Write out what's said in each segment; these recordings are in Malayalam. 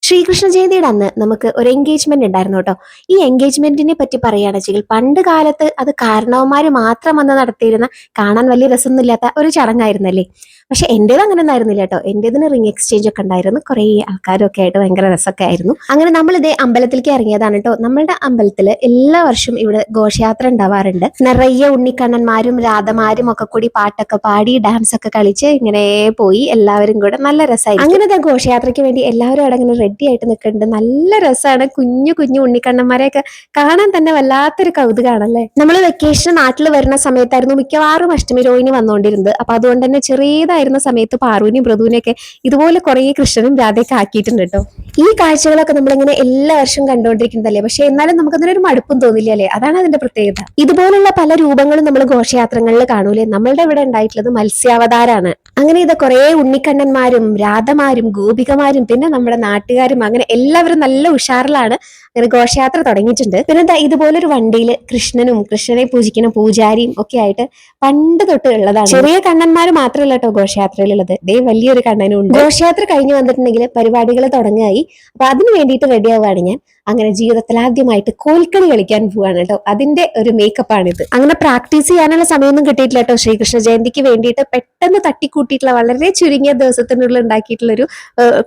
ശ്രീകൃഷ്ണ ജയന്തിയുടെ അന്ന് നമുക്ക് ഒരു എൻഗേജ്മെന്റ് ഉണ്ടായിരുന്നു കേട്ടോ. ഈ എൻഗേജ്മെന്റിനെ പറ്റി പറയുകയാണെന്ന് പണ്ട് കാലത്ത് അത് കാരണവന്മാര് മാത്രം വന്ന് നടത്തിയിരുന്ന, കാണാൻ വലിയ രസമൊന്നും ഇല്ലാത്ത ഒരു ചടങ്ങായിരുന്നല്ലേ. പക്ഷെ എന്റേത് അങ്ങനെ ഒന്നും ആയിരുന്നില്ല കേട്ടോ. എന്റേതിന് റിംഗ് എക്സ്ചേഞ്ച് ഒക്കെ ഉണ്ടായിരുന്നു, കുറേ ആൾക്കാരും ഒക്കെ ആയിട്ട് ഭയങ്കര രസമൊക്കെ ആയിരുന്നു. അങ്ങനെ നമ്മൾ ഇതേ അമ്പലത്തിലേക്ക് ഇറങ്ങിയതാണ് കേട്ടോ. നമ്മളുടെ അമ്പലത്തില് എല്ലാ വർഷവും ഇവിടെ ഘോഷയാത്ര ഉണ്ടാവാറുണ്ട്. നിറയെ ഉണ്ണിക്കണ്ണന്മാരും രാധമാരും ഒക്കെ കൂടി പാട്ടൊക്കെ പാടി ഡാൻസ് ഒക്കെ കളിച്ച് ഇങ്ങനെ പോയി എല്ലാവരും കൂടെ നല്ല രസമായി. അങ്ങനത്തെ ഘോഷയാത്രയ്ക്ക് വേണ്ടി എല്ലാവരും അവിടെ ഇങ്ങനെ റെഡി ആയിട്ട് നിൽക്കുന്നുണ്ട്. നല്ല രസമാണ്. കുഞ്ഞു കുഞ്ഞു ഉണ്ണിക്കണ്ണന്മാരെയൊക്കെ കാണാൻ തന്നെ വല്ലാത്തൊരു കൗതുകമാണല്ലേ. നമ്മൾ വെക്കേഷൻ നാട്ടിൽ വരുന്ന സമയത്തായിരുന്നു മിക്കവാറും അഷ്ടമി രോഹിണി വന്നുകൊണ്ടിരുന്നത്. അപ്പൊ അതുകൊണ്ട് തന്നെ ചെറിയതായിരുന്ന സമയത്ത് പാറുവിനെയും മൃദുവിനെയൊക്കെ ഇതുപോലെ കുറെ കൃഷ്ണനും രാധയൊക്കെ ആക്കിയിട്ടുണ്ട് കേട്ടോ. ഈ കാഴ്ചകളൊക്കെ നമ്മളിങ്ങനെ എല്ലാ വർഷവും കണ്ടുകൊണ്ടിരിക്കുന്നതല്ലേ. പക്ഷെ എന്നാലും നമുക്കതിനൊരു മടുപ്പും തോന്നില്ല അല്ലേ. അതാണ് അതിന്റെ പ്രത്യേകത. ഇതുപോലുള്ള പല രൂപങ്ങളും നമ്മൾ ഘോഷയാത്രകളിൽ കാണൂലേ. നമ്മളുടെ ഇവിടെ ഉണ്ടായിട്ടുള്ളത് മത്സ്യാവതാരാണ്. അങ്ങനെ ഇത് കുറെ ഉണ്ണിക്കണ്ണന്മാരും രാധമാരും ഗോപികമാരും പിന്നെ നമ്മുടെ നാട്ടുകാരും അങ്ങനെ എല്ലാവരും നല്ല ഉഷാറിലാണ് അങ്ങനെ ഘോഷയാത്ര തുടങ്ങിയിട്ടുണ്ട്. പിന്നെ ഇതുപോലൊരു വണ്ടിയിൽ കൃഷ്ണനെ പൂജിക്കുന്ന പൂജാരിയും ഒക്കെ ആയിട്ട് പണ്ട് തൊട്ട് ഉള്ളതാണ്. ചെറിയ കണ്ണന്മാർ മാത്രമല്ല കേട്ടോ ഘോഷയാത്രയിലുള്ളത്, വലിയൊരു കണ്ണനും ഉണ്ട്. ഘോഷയാത്ര കഴിഞ്ഞു വന്നിട്ടുണ്ടെങ്കിൽ പരിപാടികൾ തുടങ്ങായി. അപ്പൊ അതിന് വേണ്ടിയിട്ട് റെഡി ആവുകയാണ് ഞാൻ. അങ്ങനെ ജീവിതത്തിൽ ആദ്യമായിട്ട് കോൽക്കളി കളിക്കാൻ പോവാണ് കേട്ടോ. അതിന്റെ ഒരു മേക്കപ്പ് ആണിത്. അങ്ങനെ പ്രാക്ടീസ് ചെയ്യാനുള്ള സമയമൊന്നും കിട്ടിയിട്ടില്ല കേട്ടോ. ശ്രീകൃഷ്ണ ജയന്തിക്ക് വേണ്ടിയിട്ട് പെട്ടെന്ന് തട്ടിക്കൂട്ടിയിട്ടുള്ള വളരെ ചുരുങ്ങിയ ദിവസത്തിനുള്ളിൽ ഉണ്ടാക്കിയിട്ടുള്ള ഒരു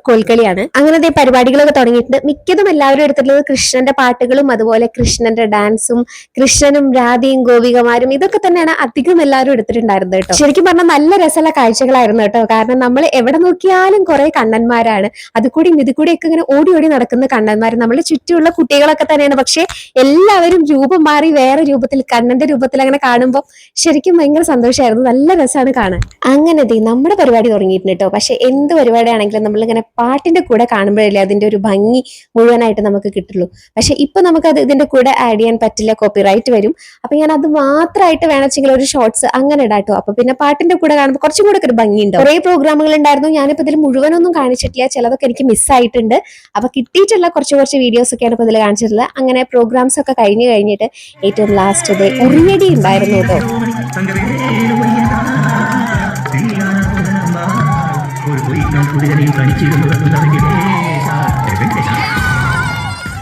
കോൽക്കളിയാണ്. അങ്ങനത്തെ പരിപാടികളൊക്കെ തുടങ്ങിയിട്ടുണ്ട്. മിക്കതും എല്ലാവരും എടുത്തിട്ടുള്ളത് കൃഷ്ണന്റെ പാട്ടുകളും അതുപോലെ കൃഷ്ണന്റെ ഡാൻസും കൃഷ്ണനും രാധയും ഗോപികമാരും ഇതൊക്കെ തന്നെയാണ് അധികം എല്ലാവരും എടുത്തിട്ടുണ്ടായിരുന്നത് കേട്ടോ. ശരിക്കും പറഞ്ഞാൽ നല്ല രസമുള്ള കാഴ്ചകളായിരുന്നു കേട്ടോ. കാരണം നമ്മൾ എവിടെ നോക്കിയാലും കുറെ കണ്ണന്മാരാണ്. അതുകൂടി ഒക്കെ ഇങ്ങനെ ഓടി ഓടി നടക്കുന്ന കണ്ണന്മാർ നമ്മുടെ ചുറ്റുമുള്ള കുട്ടികളൊക്കെ തന്നെയാണ്. പക്ഷെ എല്ലാവരും രൂപം മാറി വേറെ രൂപത്തിൽ കണ്ണന്റെ രൂപത്തിൽ അങ്ങനെ കാണുമ്പോൾ ശരിക്കും ഭയങ്കര സന്തോഷമായിരുന്നു. നല്ല രസമാണ് കാണാൻ. അങ്ങനത്തെ നമ്മുടെ പരിപാടി തുടങ്ങിയിട്ടുണ്ട് കേട്ടോ. പക്ഷെ എന്ത് പരിപാടിയാണെങ്കിലും നമ്മളിങ്ങനെ പാട്ടിന്റെ കൂടെ കാണുമ്പോഴല്ലേ അതിന്റെ ഒരു ഭംഗി മുഴുവനായിട്ട് നമുക്ക് കിട്ടുള്ളൂ. പക്ഷെ ഇപ്പൊ നമുക്ക് അത് ഇതിന്റെ കൂടെ ആഡ് ചെയ്യാൻ പറ്റില്ല, കോപ്പിറൈറ്റ് വരും. അപ്പൊ ഞാൻ അത് മാത്രമായിട്ട് വേണമെങ്കിൽ ഒരു ഷോർട്സ് അങ്ങനെ ഇടാട്ടോ. അപ്പൊ പിന്നെ പാട്ടിന്റെ കൂടെ കാണുമ്പോൾ കുറച്ചും കൂടെ ഒരു ഭംഗിയുണ്ട്. കുറെ പ്രോഗ്രാമുകൾ ഉണ്ടായിരുന്നു. ഞാനിപ്പോ ഇതിൽ മുഴുവനൊന്നും കാണിച്ചിട്ടില്ല, ചിലതൊക്കെ എനിക്ക് മിസ്സായിട്ടുണ്ട്. അപ്പൊ കിട്ടിയിട്ടുള്ള കുറച്ച് വീഡിയോസ് ഒക്കെയാണ് ഇപ്പൊ ഇതിൽ കാണിച്ചിട്ടുള്ളത്. അങ്ങനെ പ്രോഗ്രാംസ് ഒക്കെ കഴിഞ്ഞിട്ട് ഏറ്റവും ലാസ്റ്റ് ഉറിയടി ഉണ്ടായിരുന്നു കേട്ടോ.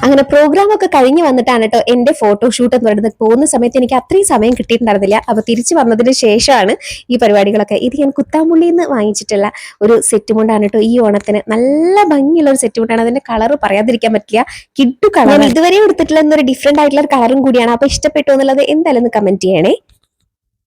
അങ്ങനെ പ്രോഗ്രാം ഒക്കെ കഴിഞ്ഞ് വന്നിട്ടാണ് കേട്ടോ എന്റെ ഫോട്ടോഷൂട്ട് എന്ന് പറയുന്നത്. പോകുന്ന സമയത്ത് എനിക്ക് അത്രയും സമയം കിട്ടിയിട്ടുണ്ടായിരുന്നില്ല. അപ്പൊ തിരിച്ചു വന്നതിന് ശേഷമാണ് ഈ പരിപാടികളൊക്കെ. ഇത് ഞാൻ കുത്താമ്പുള്ളിയിൽ നിന്ന് വാങ്ങിച്ചിട്ടുള്ള ഒരു സെറ്റ് മുണ്ടാണ് കേട്ടോ. ഈ ഓണത്തിന് നല്ല ഭംഗിയുള്ള ഒരു സെറ്റ് മുണ്ടാണ്. അതിന്റെ കളർ പറയാതിരിക്കാൻ പറ്റില്ല, കിട്ടു കളർ. ഇതുവരെ എടുത്തിട്ടുള്ള എന്നൊരു ഡിഫറെന്റ് ആയിട്ടുള്ള ഒരു കളറും കൂടിയാണ്. അപ്പൊ ഇഷ്ടപ്പെട്ടു എന്നുള്ളത് എന്തായാലും ഒന്ന് കമന്റ് ചെയ്യണേ.